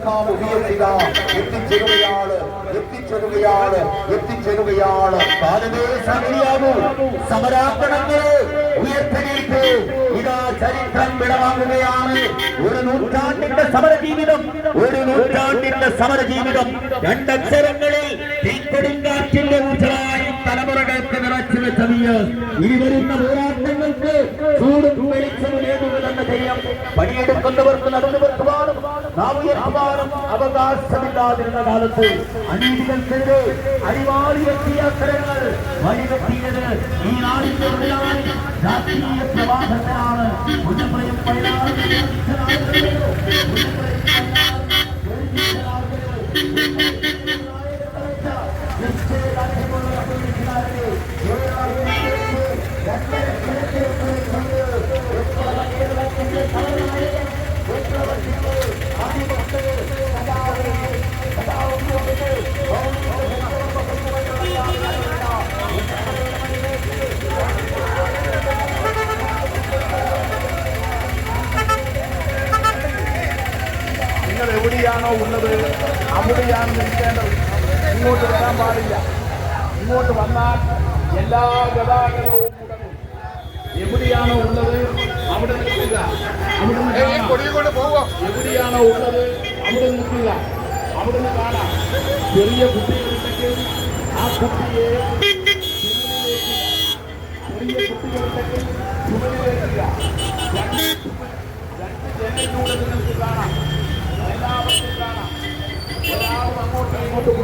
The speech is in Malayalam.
മുഴക്കാം ഉയർത്തുക. എത്തിച്ചേരുകയാണ്. കാലമേ സമയാകൂ. സമരാങ്കണങ്ങളെ ഉയർത്തെഴുന്നേൽക്കൂ. ഇതാ ചരിത്രം വിടവാങ്ങുകയാണ്. ഒരു നൂറ്റാണ്ടിന്റെ സമരജീവിതം രണ്ടക്ഷരങ്ങളിൽ തീക്കൊടുങ്കാറ്റിന്റെ ഊർജ്ജമായി തലമുറകൾക്ക് നിറച്ചു വെച്ചതിന് ഇനി വരുന്ന പോരാട്ടങ്ങൾക്ക് ചൂടും വെളിച്ചവും ഏതുവിധെന്ന ധൈര്യം പണിയെടുക്കുന്നവർക്ക് നടന്നു വെക്കുവാനും നാം ഉയർത്തുവാനും അവകാശമില്ലാതിരുന്ന കാലത്ത് അനീതികൾക്കെതിരെ അരിവാളിയെത്തിയ അക്ഷരങ്ങൾ വഴിവെട്ടിയത് ഈ നാടിന്റെ ഉള്ളിലാണ്. രാഷ്ട്രീയ പ്രവാഹത്തിലാണ്. നിങ്ങൾ എവിടെയാണോ ഉള്ളത് അവിടെയാണ് നിൽക്കേണ്ടത്. ഇങ്ങോട്ട് വരാൻ പാടില്ല. ഇങ്ങോട്ട് വന്നാൽ എല്ലാ ഗതാഗതവും മുടങ്ങും. എവിടെയാണോ ഉള്ളത് അവിടെ നിൽക്കുക. എവിടെയാണോ ഉള്ളത് അവിടെ നിൽക്കുക. അവിടെ നിന്ന് കാണാം. ചെറിയ കുട്ടികളുണ്ടെങ്കിൽ ആ കുട്ടിയെ ചുമലിലേക്കുക. രണ്ട് ജനലിലൂടെ നിങ്ങൾക്ക് കാണാം. എല്ലാവർക്കും കാണാം. ഒരാളും അങ്ങോട്ടും ഇങ്ങോട്ടും